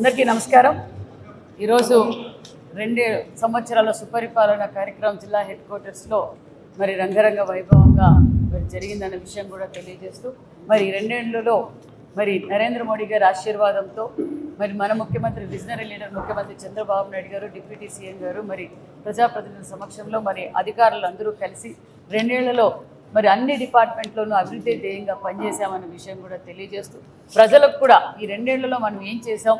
అందరికీ నమస్కారం. ఈరోజు 2 సంవత్సరాల సుపరిపాలన కార్యక్రమం జిల్లా హెడ్ క్వార్టర్స్లో మరి రంగరంగ వైభవంగా మరి జరిగిందన్న విషయం కూడా తెలియజేస్తూ మరి 2 ఏళ్లలో మరి నరేంద్ర మోడీ గారి ఆశీర్వాదంతో మరి మన ముఖ్యమంత్రి విజనరీ లీడర్ ముఖ్యమంత్రి చంద్రబాబు నాయుడు గారు, డిప్యూటీ సీఎం గారు, మరి ప్రజాప్రతినిధుల సమక్షంలో మరి అధికారులు అందరూ కలిసి 2 ఏళ్లలో మరి అన్ని డిపార్ట్మెంట్లోనూ అభివృద్ధి ధ్యేయంగా పనిచేశామన్న విషయం కూడా తెలియజేస్తూ ప్రజలకు కూడా ఈ 2 ఏళ్లలో మనం ఏం చేసాం,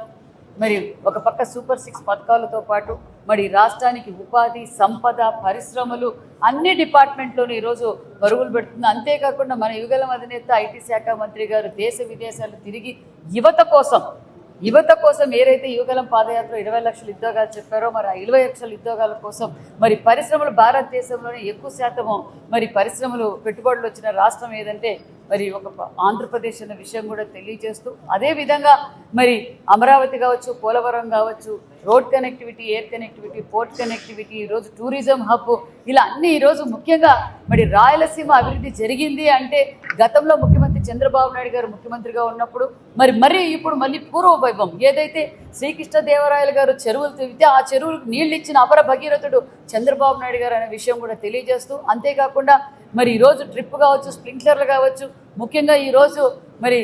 మరి ఒక పక్క సూపర్ 6 పథకాలతో పాటు మరి రాష్ట్రానికి ఉపాధి, సంపద, పరిశ్రమలు అన్ని డిపార్ట్మెంట్లోనూ ఈరోజు పరుగులు పెడుతుంది. అంతేకాకుండా మన యువగలం అధినేత ఐటీ శాఖ మంత్రి గారు దేశ విదేశాలు తిరిగి యువత కోసం ఏదైతే యువగలం పాదయాత్ర 20 లక్షల ఉద్యోగాలు చెప్పారో మరి ఆ 20 లక్షల ఉద్యోగాల కోసం మరి పరిశ్రమలు భారతదేశంలోనే ఎక్కువ శాతము మరి పరిశ్రమలు పెట్టుబడులు వచ్చిన రాష్ట్రం ఏదంటే మరి ఒక ఆంధ్రప్రదేశ్ అన్న విషయం కూడా తెలియజేస్తూ అదేవిధంగా మరి అమరావతి కావచ్చు, పోలవరం కావచ్చు, road connectivity, air connectivity, port connectivity, ఈరోజు టూరిజం హబ్, ఇలా అన్ని ఈరోజు ముఖ్యంగా మరి రాయలసీమ అభివృద్ధి జరిగింది అంటే గతంలో ముఖ్యమంత్రి చంద్రబాబు నాయుడు గారు ముఖ్యమంత్రిగా ఉన్నప్పుడు మరి ఇప్పుడు మళ్ళీ పూర్వ వైభవం ఏదైతే శ్రీకృష్ణదేవరాయలు గారు చెరువులు తిరిగితే ఆ చెరువులకు నీళ్ళు ఇచ్చిన అపర భగీరథుడు చంద్రబాబు నాయుడు గారు అనే విషయం కూడా తెలియజేస్తూ అంతేకాకుండా మరి ఈరోజు ట్రిప్ కావచ్చు, స్ప్రింక్లర్లు కావచ్చు, ముఖ్యంగా ఈరోజు మరి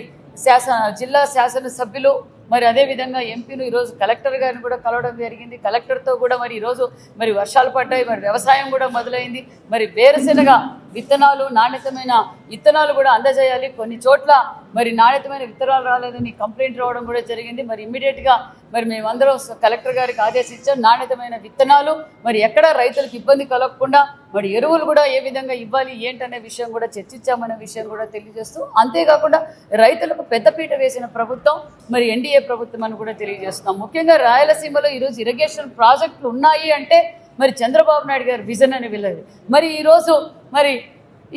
జిల్లా శాసనసభ్యులు మరి అదేవిధంగా ఎంపీలు ఈరోజు కలెక్టర్ గారిని కూడా కలవడం జరిగింది. కలెక్టర్తో కూడా మరి ఈరోజు మరి వర్షాలు పడ్డాయి, మరి వ్యవసాయం కూడా మొదలైంది. మరి వేరుశెనగ విత్తనాలు, నాణ్యతమైన విత్తనాలు కూడా అందజేయాలి. కొన్ని చోట్ల మరి నాణ్యతమైన విత్తనాలు రాలేదని కంప్లైంట్ రావడం కూడా జరిగింది. మరి ఇమ్మీడియట్గా మరి మేమందరం కలెక్టర్ గారికి ఆదేశించాం. నాణ్యతమైన విత్తనాలు మరి ఎక్కడ రైతులకు ఇబ్బంది కలగకుండా మరి ఎరువులు కూడా ఏ విధంగా ఇవ్వాలి ఏంటనే విషయం కూడా చర్చించామనే విషయం కూడా తెలియజేస్తూ అంతేకాకుండా రైతులకు పెద్దపీట వేసిన ప్రభుత్వం మరి ఎన్డీఏ ప్రభుత్వం అని కూడా తెలియజేస్తున్నాం. ముఖ్యంగా రాయలసీమలో ఈరోజు ఇరిగేషన్ ప్రాజెక్టులు ఉన్నాయి అంటే మరి చంద్రబాబు నాయుడు గారి విజన్ అని వెళ్ళదు. మరి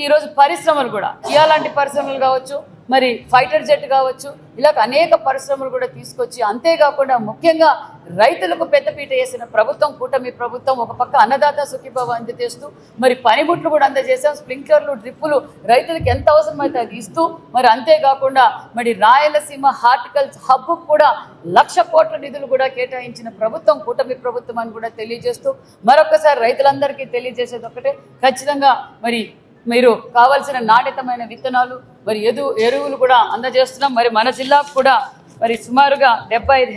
ఈరోజు పరిశ్రమలు కూడా ఇలాంటి పరిశ్రమలు కావచ్చు, మరి ఫైటర్ జెట్ కావచ్చు, ఇలా అనేక పరిశ్రమలు కూడా తీసుకొచ్చి అంతేకాకుండా ముఖ్యంగా రైతులకు పెద్దపీట వేసిన ప్రభుత్వం కూటమి ప్రభుత్వం. ఒక పక్క అన్నదాత సుఖీభవ అందజేస్తూ మరి పనిముట్లు కూడా అందజేసాం. స్ప్రింక్లర్లు, డ్రిప్పులు రైతులకు ఎంత అవసరమైతే అది ఇస్తూ మరి అంతేకాకుండా మరి రాయలసీమ హార్టికల్చర్ హబ్ కూడా 1,00,000 కోట్ల నిధులు కూడా కేటాయించిన ప్రభుత్వం కూటమి ప్రభుత్వం అని కూడా తెలియజేస్తూ మరొకసారి రైతులందరికీ తెలియజేసేది ఒకటే, ఖచ్చితంగా మరి మీరు కావాల్సిన నాణ్యతమైన విత్తనాలు మరి ఎరువులు కూడా అందజేస్తున్నాం. మరి మన జిల్లాకు కూడా మరి సుమారుగా 72,000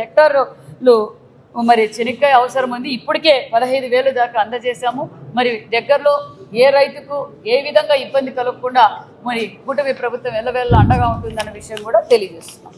హెక్టార్లు మరి చెనిక్కాయ అవసరం ఉంది. ఇప్పటికే 15,000 దాకా అందజేశాము. మరి దగ్గరలో ఏ రైతుకు ఏ విధంగా ఇబ్బంది కలగకుండా మరి కూటమి ప్రభుత్వం ఎల్లవేళ అండగా ఉంటుందన్న విషయం కూడా తెలియజేస్తున్నాం.